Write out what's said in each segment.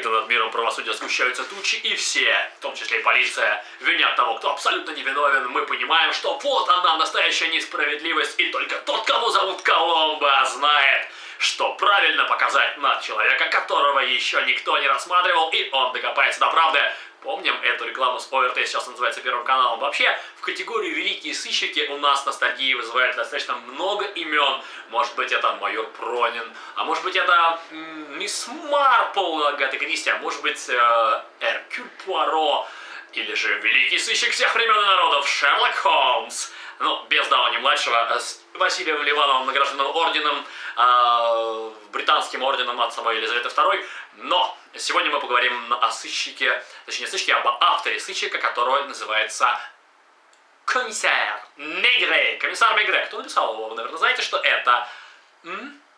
где над миром правосудия сгущаются тучи, и все, в том числе и полиция, винят того, кто абсолютно невиновен. Мы понимаем, что вот она, настоящая несправедливость, и только тот, кого зовут Коломбо, знает, что правильно показать на человека, которого еще никто не рассматривал, и он докопается до правды. Помним эту рекламу с ОРТ, сейчас называется Первым каналом. Вообще, в категорию «Великие сыщики» у нас ностальгии вызывает достаточно много имен. Может быть, это майор Пронин, а может быть, это мисс Марпл Агаты Кристи, а может быть, Эркюль Пуаро, или же великий сыщик всех времен и народов Шерлок Холмс. Ну, без Дауни-младшего, с Василием Ливановым, награжденным орденом, британским орденом от самой Елизаветы II. Но сегодня мы поговорим о сыщике, точнее сыщике, об авторе сыщика, который называется комиссар Мегре. Комиссар Мегре. Кто написал его? Вы, наверное, знаете, что это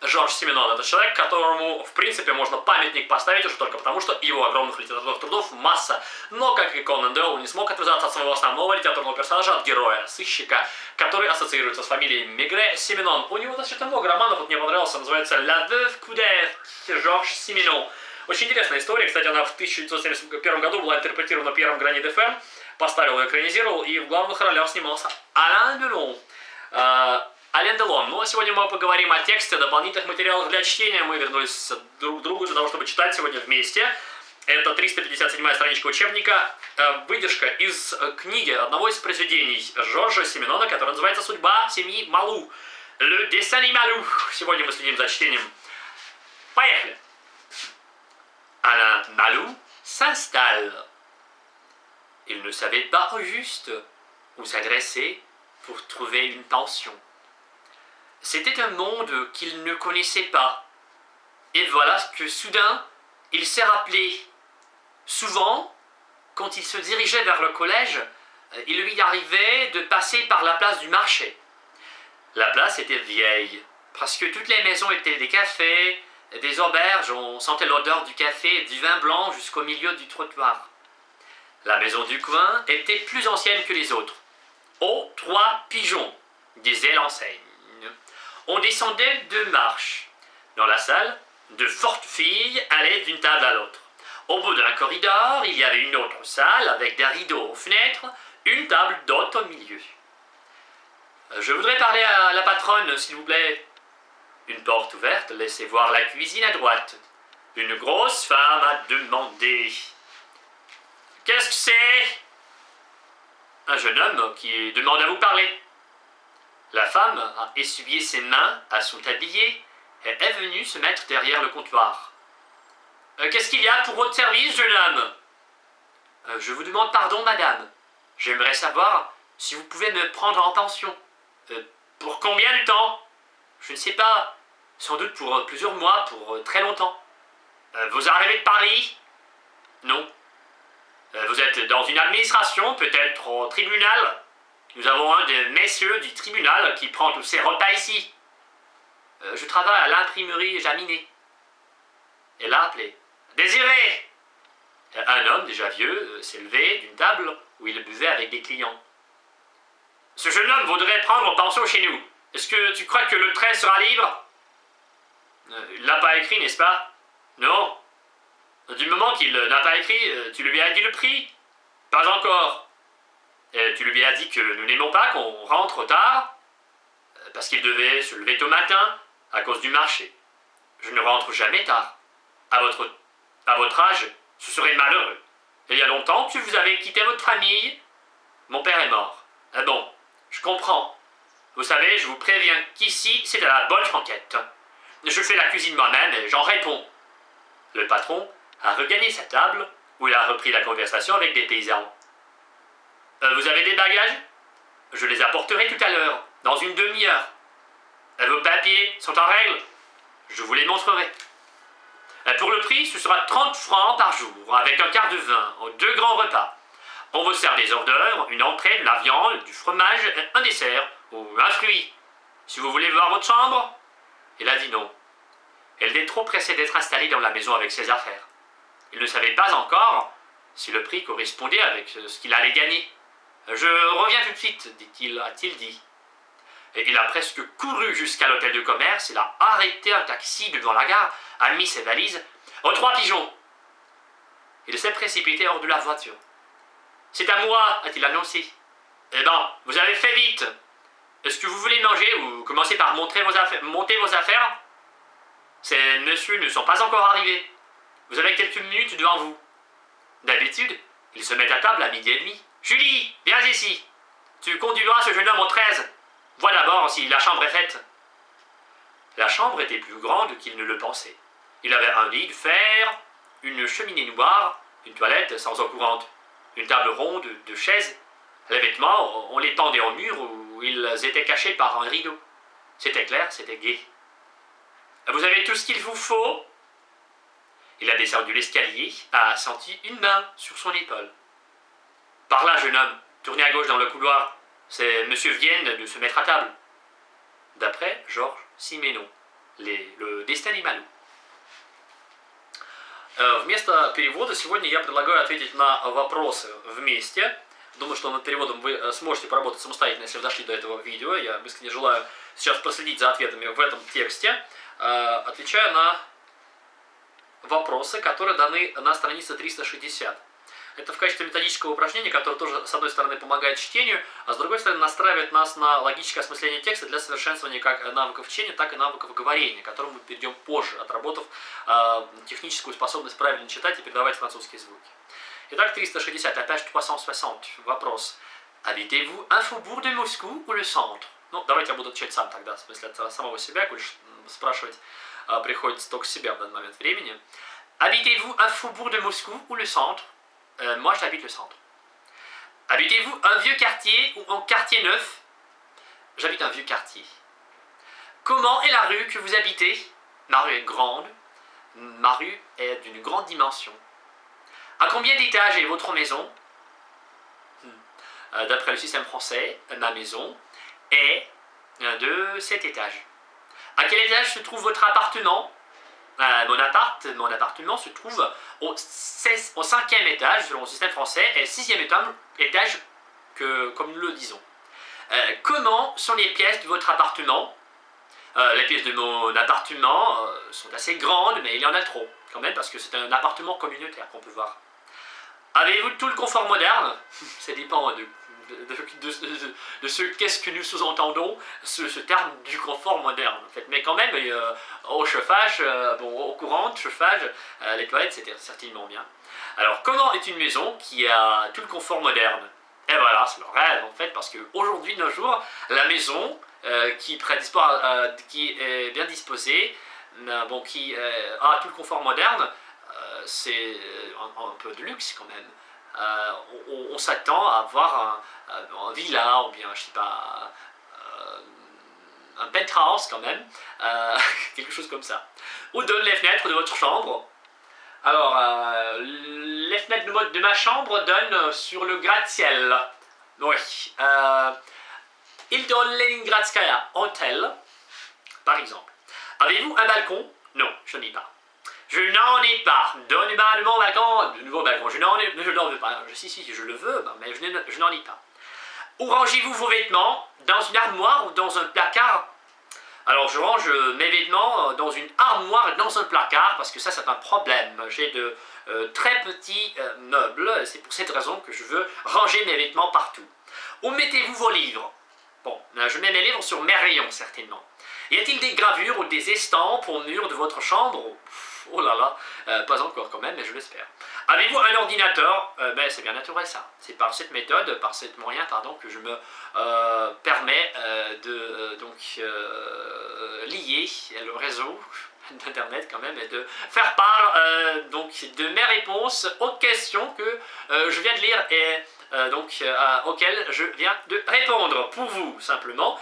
Жорж Сименон. Это человек, которому, в принципе, можно памятник поставить уже только потому, что его огромных литературных трудов масса. Но, как и Конан Дойл, не смог отвязаться от своего основного литературного персонажа, от героя, сыщика, который ассоциируется с фамилией Мегре Сименон. У него достаточно много романов, вот мне понравился, называется «La Veuve Coudert» Жорж Сименон. Очень интересная история, кстати, она в 1971 году была интерпретирована Пьером Грани де Ферм, поставил ее, экранизировал, и в главных ролях снимался Ален Делон. Ален Делон. Ну а сегодня мы поговорим о тексте, дополнительных материалах для чтения. Мы вернулись друг к другу для того, чтобы читать сегодня вместе. Это 357-я страничка учебника, выдержка из книги, одного из произведений Жоржа Сименона, которая называется «Судьба семьи Малу». Le Destin Malou. Сегодня мы следим за чтением. Поехали! Alain Malou s'installe. Il ne savait pas au juste où s'adresser pour trouver une pension. C'était un monde qu'il ne connaissait pas. Et voilà que soudain, il s'est rappelé. Souvent, quand il se dirigeait vers le collège, il lui arrivait de passer par la place du marché. La place était vieille, parce que toutes les maisons étaient des cafés, des auberges, on sentait l'odeur du café et du vin blanc jusqu'au milieu du trottoir. La maison du coin était plus ancienne que les autres. Aux 3 pigeons, disait l'enseigne. On descendait 2 marches. Dans la salle, de fortes filles allaient d'une table à l'autre. Au bout d'un corridor, il y avait une autre salle avec des rideaux aux fenêtres, une table d'hôte au milieu. Je voudrais parler à la patronne, s'il vous plaît. Une porte ouverte laissait voir la cuisine à droite. Une grosse femme a demandé. « Qu'est-ce que c'est ?» Un jeune homme qui demande à vous parler. La femme a essuyé ses mains à son tablier et est venue se mettre derrière le comptoir. « Qu'est-ce qu'il y a pour votre service, jeune homme ?»« Je vous demande pardon, madame. J'aimerais savoir si vous pouvez me prendre en pension. »« Pour combien de temps ?»« Je ne sais pas. Sans doute pour plusieurs mois, pour très longtemps. »« Vous arrivez de Paris ?»« Non. »« Vous êtes dans une administration, peut-être au tribunal ? Nous avons un des messieurs du tribunal qui prend tous ses repas ici. »« Je travaille à l'imprimerie Jaminet. » Elle a appelé. « Désiré !» Un homme déjà vieux s'est levé d'une table où il buvait avec des clients. « Ce jeune homme voudrait prendre pension chez nous. Est-ce que tu crois que le trait sera libre ? » Il l'a pas écrit, n'est-ce pas ? Non. Du moment qu'il n'a pas écrit, tu lui as dit le prix ? Pas encore. Et tu lui as dit que nous n'aimons pas qu'on rentre tard, parce qu'il devait se lever tôt matin à cause du marché. Je ne rentre jamais tard. À votre âge, ce serait malheureux. Il y a longtemps que vous avez quitté votre famille. Mon père est mort. Ah bon, je comprends. Vous savez, je vous préviens qu'ici, c'est de la bonne franquette. Je fais la cuisine moi-même et j'en réponds. Le patron a regagné sa table où il a repris la conversation avec des paysans. Vous avez des bagages ? Je les apporterai tout à l'heure, dans une demi-heure. Vos papiers sont en règle ? Je vous les montrerai. Pour le prix, ce sera 30 francs par jour, avec un quart de vin, 2 grands repas. On vous sert des hors d'œuvre, une entrée, de la viande, du fromage, un dessert ou un fruit. Si vous voulez voir votre chambre ? Elle a dit non. Elle était trop pressée d'être installée dans la maison avec ses affaires. Il ne savait pas encore si le prix correspondait avec ce qu'il allait gagner. « Je reviens tout de suite, a-t-il dit. Et il a presque couru jusqu'à l'hôtel de commerce, il a arrêté un taxi devant la gare, a mis ses valises. « Aux 3 pigeons !» Il s'est précipité hors de la voiture. « C'est à moi, a-t-il annoncé. Eh ben, vous avez fait vite. Est-ce que vous voulez manger ou commencer par monter vos affaires? Ces messieurs ne sont pas encore arrivés. Vous avez quelques minutes devant vous. » D'habitude, ils se mettent à table à 12h30. « Julie, viens ici. Tu conduiras ce jeune homme au 13. Vois d'abord si la chambre est faite. » La chambre était plus grande qu'il ne le pensait. Il avait un lit de fer, une cheminée noire, une toilette sans eau courante, une table ronde, 2 chaises. Les vêtements, on les tendait au mur où ils étaient cachés par un rideau. C'était clair, c'était gai. « Vous avez tout ce qu'il vous faut ?» Il a descendu l'escalier, a senti une main sur son épaule. « Par là, jeune homme, tournez à gauche dans le couloir. Ces messieurs viennent de se mettre à table. » D'après Georges Simenon, le destin des Малу. Вместо перевода сегодня я предлагаю ответить на вопросы вместе. Думаю, что над переводом вы сможете поработать самостоятельно, если вы дошли до этого видео. Я искренне желаю сейчас проследить за ответами в этом тексте, отвечая на вопросы, которые даны на странице 360. Это в качестве методического упражнения, которое тоже, с одной стороны, помогает чтению, а с другой стороны, настраивает нас на логическое осмысление текста для совершенствования как навыков чтения, так и навыков говорения, к которым мы перейдем позже, отработав техническую способность правильно читать и передавать французские звуки. Итак, 360, la page 360, вопрос. Habitez-vous un faubourg de Moscou ou le centre? Ну, давайте я буду отвечать сам тогда, в смысле от самого себя, коль спрашивать приходится только себя в данный момент времени. Habitez-vous un faubourg de Moscou ou le centre? Moi, j'habite le centre. Habitez-vous un vieux quartier ou un quartier neuf? J'habite un vieux quartier. Comment est la rue que vous habitez? Ma rue est grande. Ma rue est d'une grande dimension. À combien d'étages est votre maison? D'après le système français, ma maison est de 7 étages. À quel étage se trouve votre appartement? Mon appartement se trouve au 5e étage, selon le système français, et 6e étage, comme nous le disons. Comment sont les pièces de votre appartement? Les pièces de mon appartement sont assez grandes, mais il y en a trop, quand même, parce que c'est un appartement communautaire qu'on peut voir. Avez-vous tout le confort moderne? Ça dépend de ce qu'est-ce que nous sous-entendons, ce terme du confort moderne, en fait. Mais quand même, au chauffage, au courant, chauffage, les toilettes, c'était certainement bien. Alors, comment est une maison qui a tout le confort moderne? Et voilà, c'est le rêve, en fait, parce qu'aujourd'hui, de nos jours, la maison qui est bien disposée, qui a tout le confort moderne, c'est un peu de luxe quand même. On s'attend à avoir un villa ou bien, je sais pas, un penthouse quand même, quelque chose comme ça. Où donnent les fenêtres de votre chambre? Alors, les fenêtres de ma chambre donnent sur le gratte-ciel. Oui. Il donne Leningradskaya Hotel, par exemple. Avez-vous un balcon? Non, je n'en ai pas. Je n'en ai pas. Donnez-moi de mon balcon, de nouveau balcon. Je n'en veux pas. Si, je le veux, mais je n'en ai pas. Où rangez-vous vos vêtements? Dans une armoire ou dans un placard? Alors je range mes vêtements dans une armoire et dans un placard parce que ça c'est un problème. J'ai de très petits meubles, c'est pour cette raison que je veux ranger mes vêtements partout. Où mettez-vous vos livres? Bon, je mets mes livres sur mes rayons certainement. Y a-t-il des gravures ou des estampes au mur de votre chambre? Oh là là, pas encore quand même, mais je l'espère. Avez-vous un ordinateur? C'est bien naturel ça. C'est par cette méthode, par ce moyen, que je me permets de lier le réseau d'internet quand même et de faire part de mes réponses aux questions que je viens de lire et auxquelles je viens de répondre pour vous, simplement,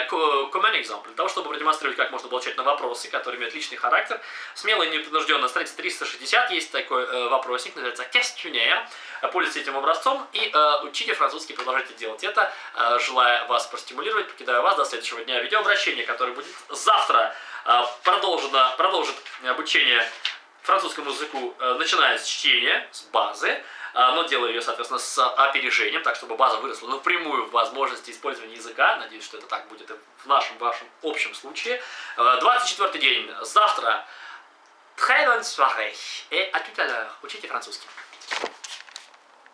comme un exemple. Для того, чтобы продемонстрировать, как можно получать на вопросы, которые имеют личный характер, смело и непринужденно на странице 360 есть такой вопросик, называется «Questionnaire». Пользуйтесь этим образцом и учите французский, продолжайте делать это. Желаю вас простимулировать, покидаю вас до следующего дня. Видеообращение, которое будет завтра, продолжит обучение французскому языку, начиная с чтения, с базы, но делаю ее, соответственно, с опережением, так чтобы база выросла напрямую в возможности использования языка. Надеюсь, что это так будет в вашем общем случае. 24-й день. Завтра Très bonne soirée et à tout à l'heure. Učite francuski.